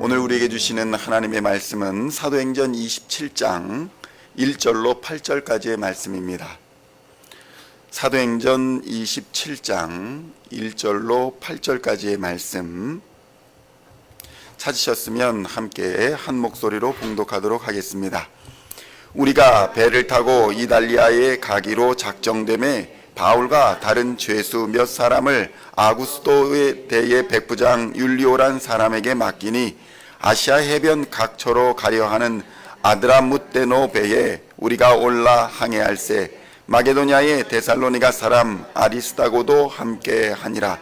오늘 우리에게 주시는 하나님의 말씀은 사도행전 27장 1절로 8절까지의 말씀입니다. 사도행전 27장 1절로 8절까지의 말씀 찾으셨으면 함께 한 목소리로 봉독하도록 하겠습니다. 우리가 배를 타고 이달리아에 가기로 작정됨에 바울과 다른 죄수 몇 사람을 아구스도의 대의 백부장 율리오란 사람에게 맡기니 아시아 해변 각처로 가려 하는 아드라무떼노 배에 우리가 올라 항해할세 마게도냐의 데살로니가 사람 아리스다고도 함께 하니라.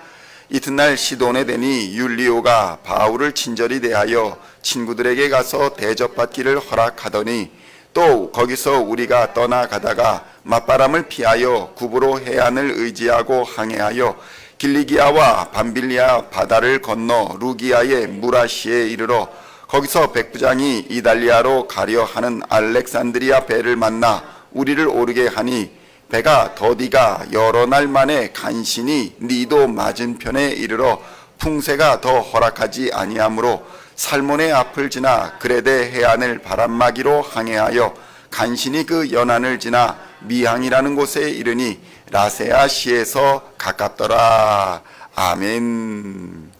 이튿날 시돈에 되니 율리오가 바울을 친절히 대하여 친구들에게 가서 대접받기를 허락하더니 또 거기서 우리가 떠나가다가 맞바람을 피하여 구브로 해안을 의지하고 항해하여 길리기아와 밤빌리아 바다를 건너 루기아의 무라시에 이르러 거기서 백부장이 이달리아로 가려 하는 알렉산드리아 배를 만나 우리를 오르게 하니 배가 더디가 여러 날 만에 간신히 니도 맞은편에 이르러 풍세가 더 허락하지 아니하므로 살몬의 앞을 지나 그레데 해안을 바람막이로 항해하여 간신히 그 연안을 지나 미항이라는 곳에 이르니 라세아시에서 가깝더라. 아멘.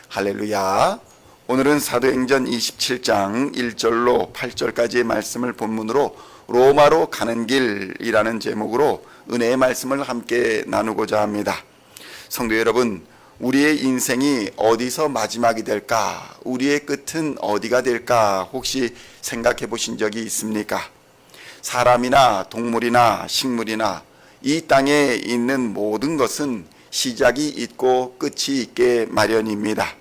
할렐루야. 오늘은 사도행전 27장 1절로 8절까지의 말씀을 본문으로 로마로 가는 길이라는 제목으로 은혜의 말씀을 함께 나누고자 합니다. 성도 여러분, 우리의 인생이 어디서 마지막이 될까? 우리의 끝은 어디가 될까? 혹시 생각해 보신 적이 있습니까? 사람이나 동물이나 식물이나 이 땅에 있는 모든 것은 시작이 있고 끝이 있게 마련입니다.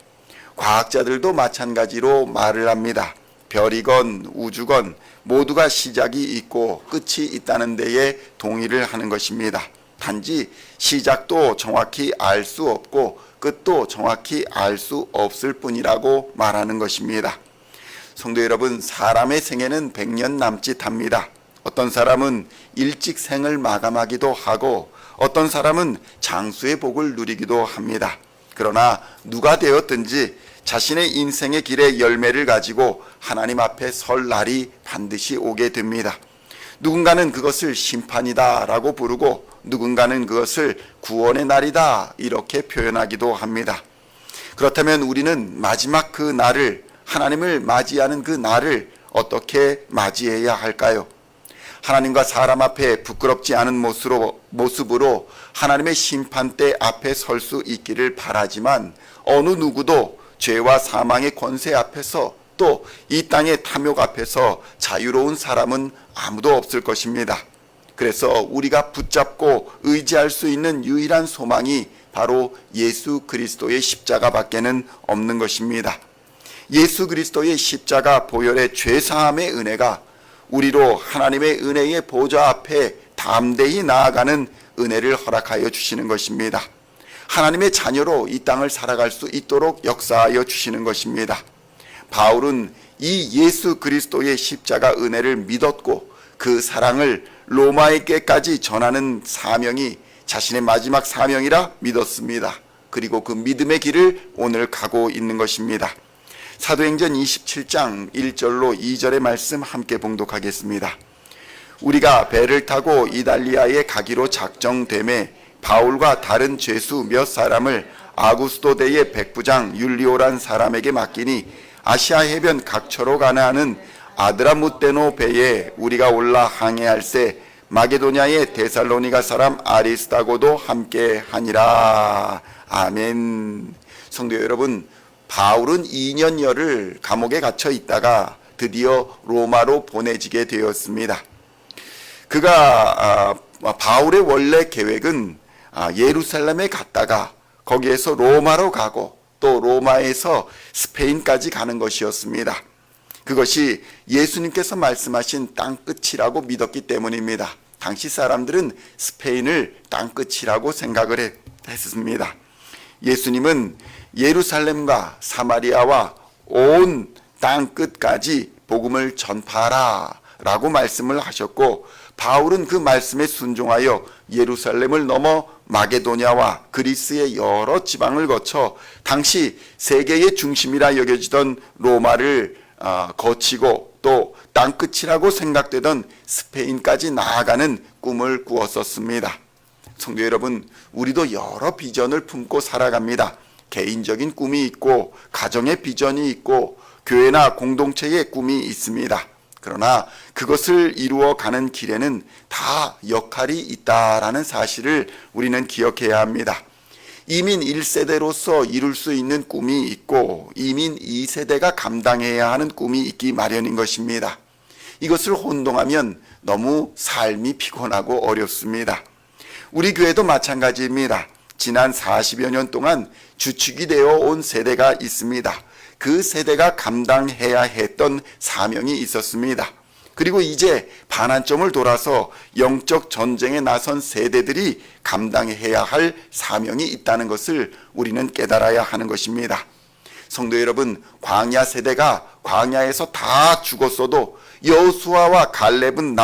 과학자들도 마찬가지로 말을 합니다. 별이건 우주건 모두가 시작이 있고 끝이 있다는 데에 동의를 하는 것입니다. 단지 시작도 정확히 알 수 없고 끝도 정확히 알 수 없을 뿐이라고 말하는 것입니다. 성도 여러분, 사람의 생애는 100년 남짓합니다. 어떤 사람은 일찍 생을 마감하기도 하고 어떤 사람은 장수의 복을 누리기도 합니다. 그러나 누가 되었든지 자신의 인생의 길의 열매를 가지고 하나님 앞에 설 날이 반드시 오게 됩니다. 누군가는 그것을 심판이다 라고 부르고 누군가는 그것을 구원의 날이다 이렇게 표현하기도 합니다. 그렇다면 우리는 마지막 그 날을, 하나님을 맞이하는 그 날을 어떻게 맞이해야 할까요? 하나님과 사람 앞에 부끄럽지 않은 모습으로 하나님의 심판대 앞에 설 수 있기를 바라지만 어느 누구도 죄와 사망의 권세 앞에서 또 이 땅의 탐욕 앞에서 자유로운 사람은 아무도 없을 것입니다. 그래서 우리가 붙잡고 의지할 수 있는 유일한 소망이 바로 예수 그리스도의 십자가밖에는 없는 것입니다. 예수 그리스도의 십자가 보혈의 죄사함의 은혜가 우리로 하나님의 은혜의 보좌 앞에 담대히 나아가는 은혜를 허락하여 주시는 것입니다. 하나님의 자녀로 이 땅을 살아갈 수 있도록 역사하여 주시는 것입니다. 바울은 이 예수 그리스도의 십자가 은혜를 믿었고 그 사랑을 로마에게까지 전하는 사명이 자신의 마지막 사명이라 믿었습니다. 그리고 그 믿음의 길을 오늘 가고 있는 것입니다. 사도행전 27장 1절로 2절의 말씀 함께 봉독하겠습니다. 우리가 배를 타고 이달리아에 가기로 작정됨에 바울과 다른 죄수 몇 사람을 아구스도대의 백부장 율리오란 사람에게 맡기니 아시아 해변 각처로 가나 하는 아드라무떼노 배에 우리가 올라 항해할세 마게도냐의 데살로니가 사람 아리스다고도 함께 하니라. 아멘. 성도 여러분, 바울은 2년여를 감옥에 갇혀 있다가 드디어 로마로 보내지게 되었습니다. 그가 바울의 원래 계획은 예루살렘에 갔다가 거기에서 로마로 가고 또 로마에서 스페인까지 가는 것이었습니다. 그것이 예수님께서 말씀하신 땅끝이라고 믿었기 때문입니다. 당시 사람들은 스페인을 땅끝이라고 생각을 했습니다. 예수님은 예루살렘과 사마리아와 온 땅끝까지 복음을 전파하라 라고 말씀을 하셨고 바울은 그 말씀에 순종하여 예루살렘을 넘어 마게도냐와 그리스의 여러 지방을 거쳐 당시 세계의 중심이라 여겨지던 로마를 거치고 또 땅끝이라고 생각되던 스페인까지 나아가는 꿈을 꾸었었습니다. 성도 여러분, 우리도 여러 비전을 품고 살아갑니다. 개인적인 꿈이 있고 가정의 비전이 있고 교회나 공동체의 꿈이 있습니다. 그러나 그것을 이루어가는 길에는 다 역할이 있다라는 사실을 우리는 기억해야 합니다. 이민 1세대로서 이룰 수 있는 꿈이 있고 이민 2세대가 감당해야 하는 꿈이 있기 마련인 것입니다. 이것을 혼동하면 너무 삶이 피곤하고 어렵습니다. 우리 교회도 마찬가지입니다. 지난 40여 년 동안 주축이 되어 온 세대가 있습니다. 그 세대가 감당해야 했던 사명이 있었습니다. 그리고 이제 반환점을 돌아서 영적 전쟁에 나선 세대들이 감당해야 할 사명이 있다는 것을 우리는 깨달아야 하는 것입니다. 성도 여러분, 광야 세대가 광야에서 다 죽었어도 여호수아와 갈렙은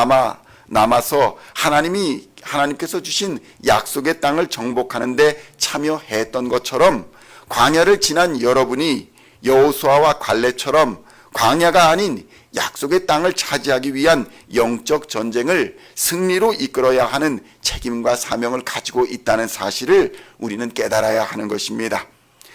남아서 하나님께서 주신 약속의 땅을 정복하는 데 참여했던 것처럼 광야를 지난 여러분이 여호수아와 갈렙처럼 광야가 아닌 약속의 땅을 차지하기 위한 영적 전쟁을 승리로 이끌어야 하는 책임과 사명을 가지고 있다는 사실을 우리는 깨달아야 하는 것입니다.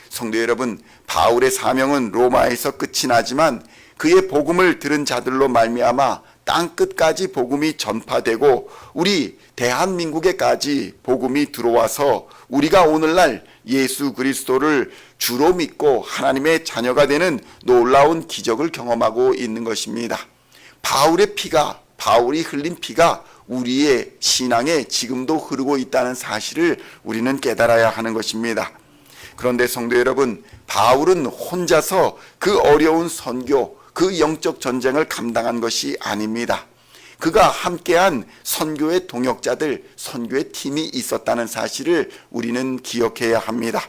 성도 여러분, 바울의 사명은 로마에서 끝이 나지만 그의 복음을 들은 자들로 말미암아 땅끝까지 복음이 전파되고 우리 대한민국에까지 복음이 들어와서 우리가 오늘날 예수 그리스도를 주로 믿고 하나님의 자녀가 되는 놀라운 기적을 경험하고 있는 것입니다. 바울이 흘린 피가 우리의 신앙에 지금도 흐르고 있다는 사실을 우리는 깨달아야 하는 것입니다. 그런데 성도 여러분, 바울은 혼자서 그 어려운 선교, 그 영적 전쟁을 감당한 것이 아닙니다. 그가 함께한 선교의 동역자들, 선교의 팀이 있었다는 사실을 우리는 기억해야 합니다.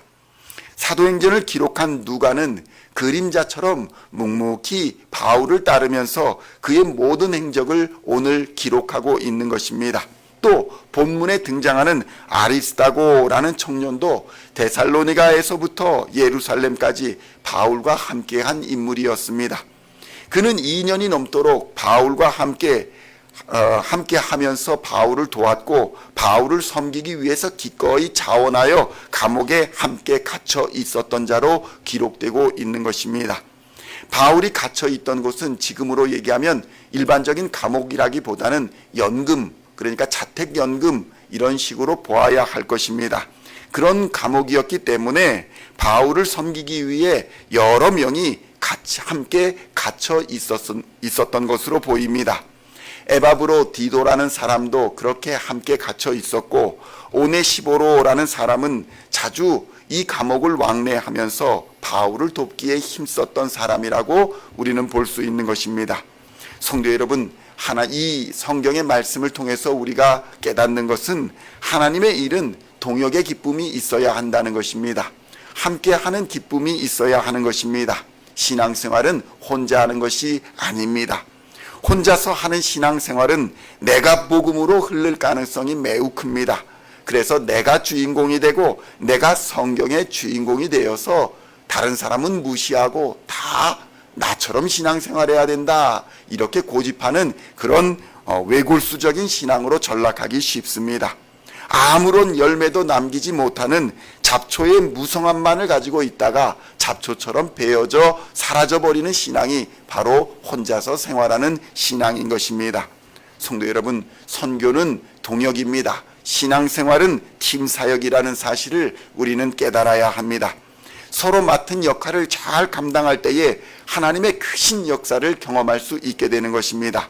사도행전을 기록한 누가는 그림자처럼 묵묵히 바울을 따르면서 그의 모든 행적을 오늘 기록하고 있는 것입니다. 또 본문에 등장하는 아리스다고라는 청년도 데살로니가에서부터 예루살렘까지 바울과 함께한 인물이었습니다. 그는 2년이 넘도록 바울과 함께 하면서 바울을 도왔고 바울을 섬기기 위해서 기꺼이 자원하여 감옥에 함께 갇혀 있었던 자로 기록되고 있는 것입니다. 바울이 갇혀 있던 곳은 지금으로 얘기하면 일반적인 감옥이라기보다는 연금, 그러니까 자택연금 이런 식으로 보아야 할 것입니다. 그런 감옥이었기 때문에 바울을 섬기기 위해 여러 명이 같이 함께 갇혀 있었던 것으로 보입니다. 에바브로 디도라는 사람도 그렇게 함께 갇혀 있었고 오네시보로라는 사람은 자주 이 감옥을 왕래하면서 바울을 돕기에 힘썼던 사람이라고 우리는 볼 수 있는 것입니다. 성도 여러분, 이 성경의 말씀을 통해서 우리가 깨닫는 것은 하나님의 일은 동역의 기쁨이 있어야 한다는 것입니다. 함께하는 기쁨이 있어야 하는 것입니다. 신앙생활은 혼자 하는 것이 아닙니다. 혼자서 하는 신앙생활은 내가 복음으로 흐를 가능성이 매우 큽니다. 그래서 내가 주인공이 되고 내가 성경의 주인공이 되어서 다른 사람은 무시하고 다 나처럼 신앙생활해야 된다 이렇게 고집하는 그런 외골수적인 신앙으로 전락하기 쉽습니다. 아무런 열매도 남기지 못하는 잡초의 무성함만을 가지고 있다가 잡초처럼 베어져 사라져버리는 신앙이 바로 혼자서 생활하는 신앙인 것입니다. 성도 여러분, 선교는 동역입니다. 신앙생활은 팀사역이라는 사실을 우리는 깨달아야 합니다. 서로 맡은 역할을 잘 감당할 때에 하나님의 크신 역사를 경험할 수 있게 되는 것입니다.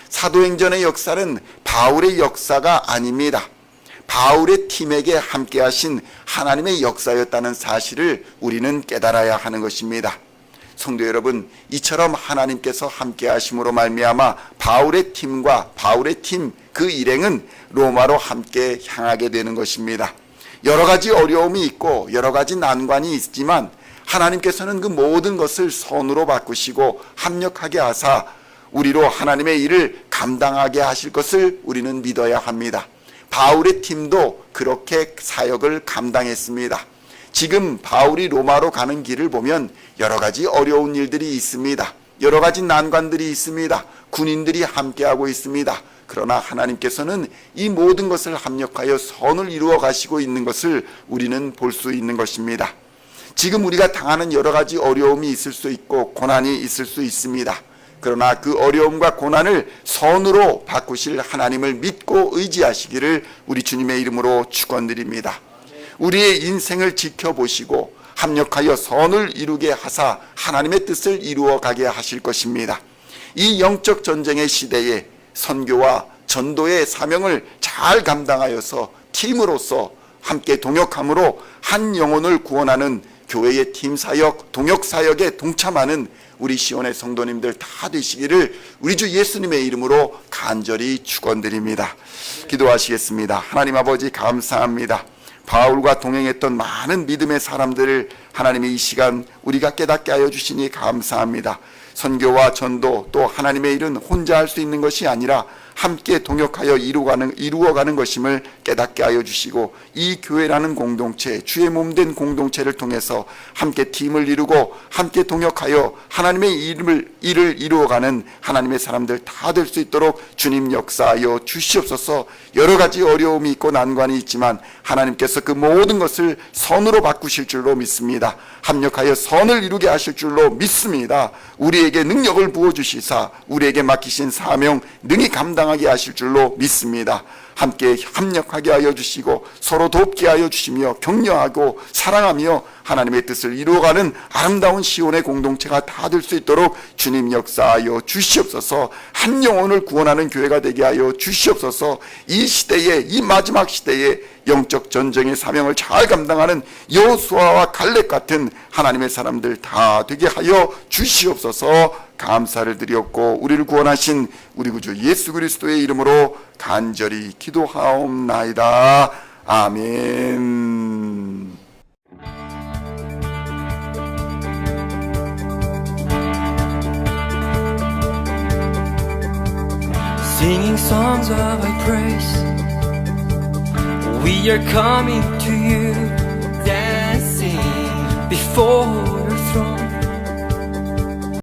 사도행전의 역사는 바울의 역사가 아닙니다. 바울의 팀에게 함께 하신 하나님의 역사였다는 사실을 우리는 깨달아야 하는 것입니다. 성도 여러분, 이처럼 하나님께서 함께 하심으로 말미암아 바울의 팀과 바울의 팀 그 일행은 로마로 함께 향하게 되는 것입니다. 여러 가지 어려움이 있고 여러 가지 난관이 있지만 하나님께서는 그 모든 것을 선으로 바꾸시고 합력하게 하사 우리로 하나님의 일을 감당하게 하실 것을 우리는 믿어야 합니다. 바울의 팀도 그렇게 사역을 감당했습니다. 지금 바울이 로마로 가는 길을 보면 여러 가지 어려운 일들이 있습니다. 여러 가지 난관들이 있습니다. 군인들이 함께하고 있습니다. 그러나 하나님께서는 이 모든 것을 합력하여 선을 이루어 가시고 있는 것을 우리는 볼 수 있는 것입니다. 지금 우리가 당하는 여러 가지 어려움이 있을 수 있고 고난이 있을 수 있습니다. 그러나 그 어려움과 고난을 선으로 바꾸실 하나님을 믿고 의지하시기를 우리 주님의 이름으로 축원드립니다. 우리의 인생을 지켜보시고 합력하여 선을 이루게 하사 하나님의 뜻을 이루어 가게 하실 것입니다. 이 영적 전쟁의 시대에 선교와 전도의 사명을 잘 감당하여서 팀으로서 함께 동역함으로 한 영혼을 구원하는 교회의 팀 사역, 동역 사역에 동참하는 우리 시온의 성도님들 다 되시기를 우리 주 예수님의 이름으로 간절히 축원드립니다. 기도하시겠습니다. 하나님 아버지 감사합니다. 바울과 동행했던 많은 믿음의 사람들을 하나님이 이 시간 우리가 깨닫게 하여 주시니 감사합니다. 선교와 전도 또 하나님의 일은 혼자 할 수 있는 것이 아니라 함께 동역하여 이루어가는 것임을 깨닫게 하여 주시고 이 교회라는 공동체, 주의 몸된 공동체를 통해서 함께 팀을 이루고 함께 동역하여 하나님의 일을 이루어가는 하나님의 사람들 다 될 수 있도록 주님 역사하여 주시옵소서. 여러 가지 어려움이 있고 난관이 있지만 하나님께서 그 모든 것을 선으로 바꾸실 줄로 믿습니다. 합력하여 선을 이루게 하실 줄로 믿습니다. 우리에게 능력을 부어주시사 우리에게 맡기신 사명 능히 감당하게 하실 줄로 믿습니다. 함께 합력하게 하여 주시고 서로 돕게 하여 주시며 격려하고 사랑하며 하나님의 뜻을 이루어가는 아름다운 시온의 공동체가 다 될 수 있도록 주님 역사하여 주시옵소서. 한 영혼을 구원하는 교회가 되게 하여 주시옵소서. 이 시대에, 이 마지막 시대에 영적 전쟁의 사명을 잘 감당하는 여호수아와 갈렙 같은 하나님의 사람들 다 되게 하여 주시옵소서. 감사를 드리옵고 우리를 구원하신 우리 구주 예수 그리스도의 이름으로 간절히 기도하옵나이다. 아멘. Singing songs of thy praise, we are coming to you, dancing before your throne.